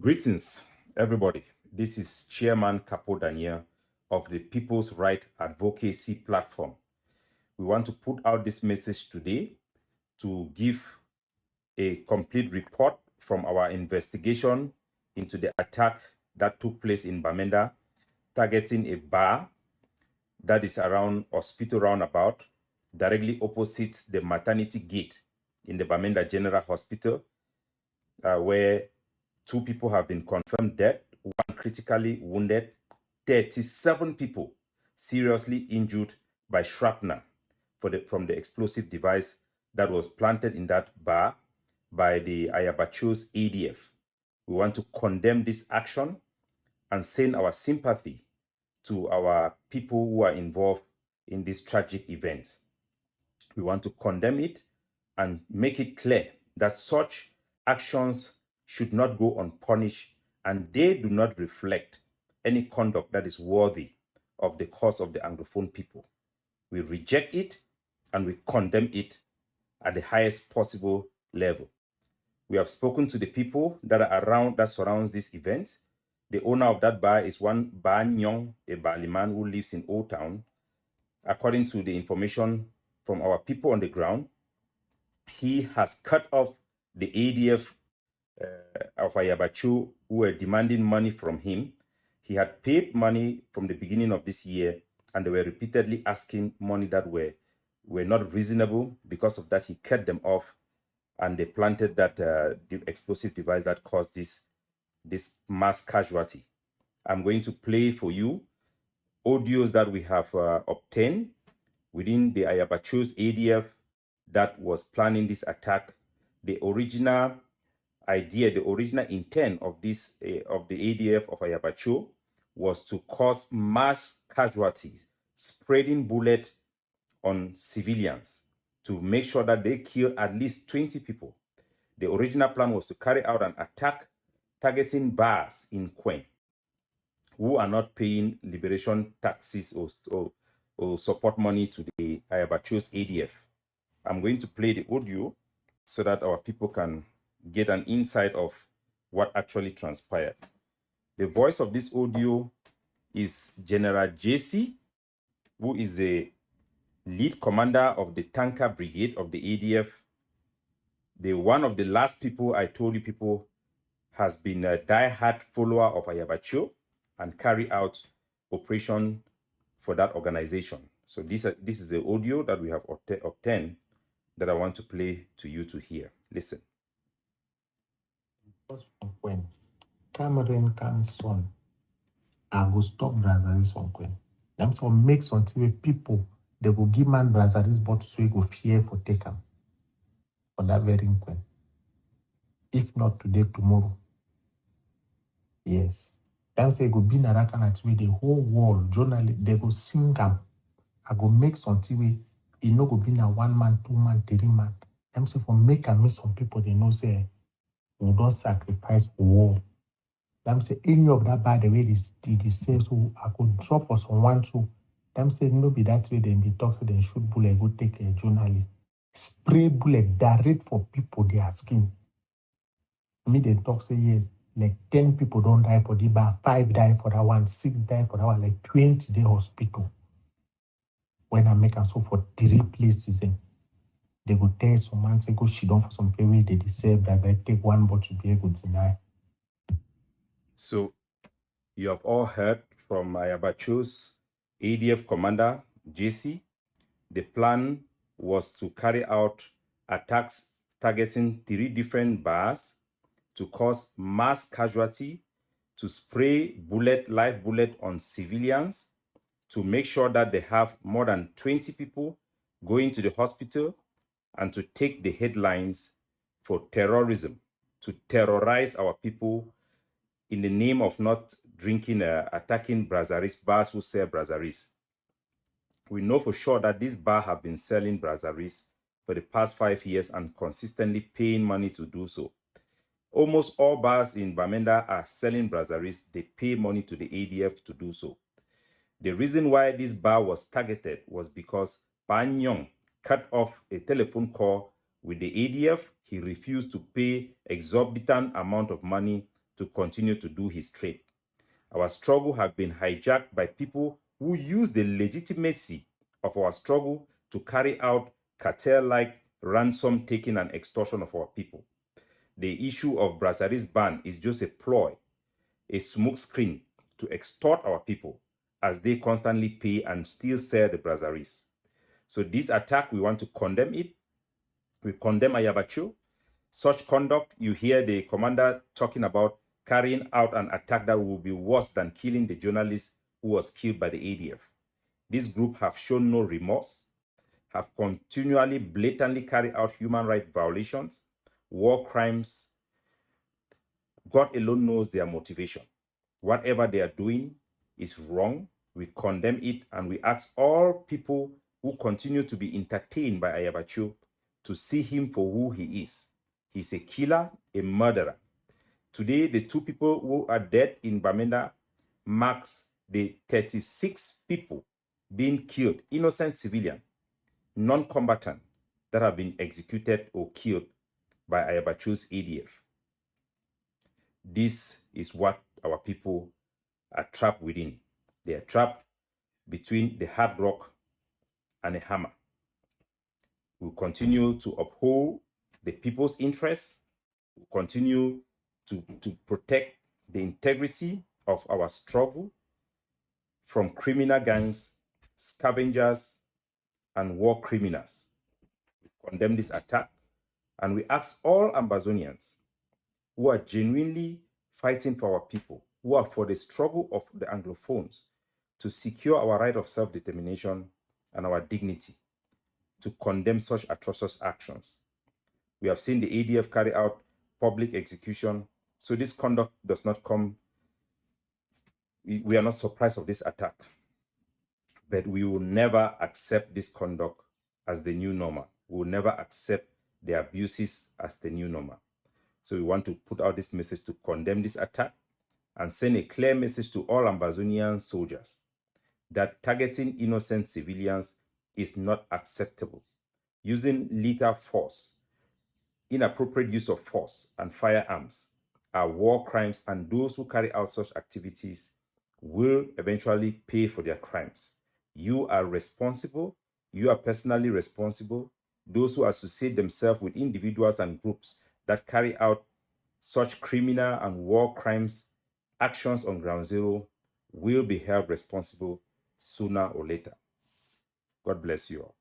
Greetings, everybody. This is Chairman Capo Daniel of the People's Right Advocacy Platform. We want to put out this message today to give a complete report from our investigation into the attack that took place in Bamenda, targeting a bar that is around Hospital Roundabout, directly opposite the maternity gate in the Bamenda General Hospital, where 2 people have been confirmed dead, 1 critically wounded, 37 people seriously injured by shrapnel from the explosive device that was planted in that bar by the Ayabacho's ADF. We want to condemn this action and send our sympathy to our people who are involved in this tragic event. We want to condemn it and make it clear that such actions should not go unpunished, and they do not reflect any conduct that is worthy of the cause of the Anglophone people. We reject it and we condemn it at the highest possible level. We have spoken to the people that are around, that surrounds this event. The owner of that bar is one Ba Nyong, a Baliman who lives in Old Town. According to the information from our people on the ground, he has cut off the ADF of Ayabacho who were demanding money from him. He had paid money from the beginning of this year, and they were repeatedly asking money that were not reasonable. Because of that, he cut them off, and they planted that the explosive device that caused this mass casualty. I'm going to play for you audios that we have obtained within the Ayabacho's ADF that was planning this attack. The original idea, the original intent of this of the ADF of Ayabacho was to cause mass casualties, spreading bullets on civilians to make sure that they kill at least 20 people. The original plan was to carry out an attack targeting bars in Kwen who are not paying liberation taxes or support money to the Ayabacho's ADF. I'm going to play the audio so that our people can get an insight of what actually transpired. The voice of this audio is General JC, who is the lead commander of the tanker brigade of the ADF. One of the last people I told you people has been a die-hard follower of Ayabacho and carry out operation for that organization. So this is the audio that we have obtained that I want to play to you to hear. Listen. When Cameroon comes on, I will stop Brazzaville on Queen. Them so make something people they will give man Brazzaville but so he go fear for take him for that very Queen. If not today, tomorrow. Yes. Them say go be na that kind of way the whole world journalists they go sing them. I go make something way it no go be na 1 man, 2 man, 3 man. Them say for make and make some people they know say we don't sacrifice for war. Them say any of that by the way they say so I could drop for someone so them say no be that way then be talk so they shoot bullet go take a journalist. Spray bullet direct for people they are skin. Me they talk say yes, like 10 people don't die for the bar, 5 die for that one, 6 die for that one, like 20 day hospital. When I make a so for 3 places they go tell someone say go shit down for some people they deserve that I take one but to be able to deny. So you have all heard from Ayabacho's ADF commander, JC. The plan was to carry out attacks targeting 3 different bars to cause mass casualty, to spray live bullet on civilians, to make sure that they have more than 20 people going to the hospital, and to take the headlines for terrorism, to terrorize our people in the name of not drinking, attacking Brazzaville bars who sell Brazzaville. We know for sure that this bar have been selling Brazzaville for the past 5 years and consistently paying money to do so. Almost all bars in Bamenda are selling Brazzaville. They pay money to the ADF to do so. The reason why this bar was targeted was because Ban Nyong cut off a telephone call with the ADF. He refused to pay exorbitant amount of money to continue to do his trade. Our struggle has been hijacked by people who use the legitimacy of our struggle to carry out cartel-like ransom taking and extortion of our people. The issue of Brasseries ban is just a ploy, a smokescreen to extort our people as they constantly pay and still sell the brasseries. So this attack, we want to condemn it. We condemn Ayabacho. Such conduct, you hear the commander talking about carrying out an attack that will be worse than killing the journalist who was killed by the ADF. This group have shown no remorse, have continually blatantly carried out human rights violations, war crimes. God alone knows their motivation. Whatever they are doing is wrong. We condemn it, and we ask all people who continue to be entertained by Ayabacho to see him for who he is. He's a killer, a murderer. Today, the 2 people who are dead in Bamenda marks the 36 people being killed, innocent civilian, non-combatant, that have been executed or killed by Ayabacho's ADF. This is what our people are trapped within. They are trapped between the hard rock and a hammer. We'll continue to uphold the people's interests. We'll continue to protect the integrity of our struggle from criminal gangs, scavengers, and war criminals. We condemn this attack, and we ask all Ambazonians who are genuinely fighting for our people, who are for the struggle of the Anglophones, to secure our right of self-determination and our dignity, to condemn such atrocious actions. We have seen the ADF carry out public execution, so this conduct does not come. We are not surprised of this attack, but we will never accept this conduct as the new normal. We will never accept the abuses as the new normal. So we want to put out this message to condemn this attack and send a clear message to all Ambazonian soldiers that targeting innocent civilians is not acceptable. Using lethal force, inappropriate use of force and firearms are war crimes, and those who carry out such activities will eventually pay for their crimes. You are responsible. You are personally responsible. Those who associate themselves with individuals and groups that carry out such criminal and war crimes actions on ground zero will be held responsible sooner or later. God bless you all.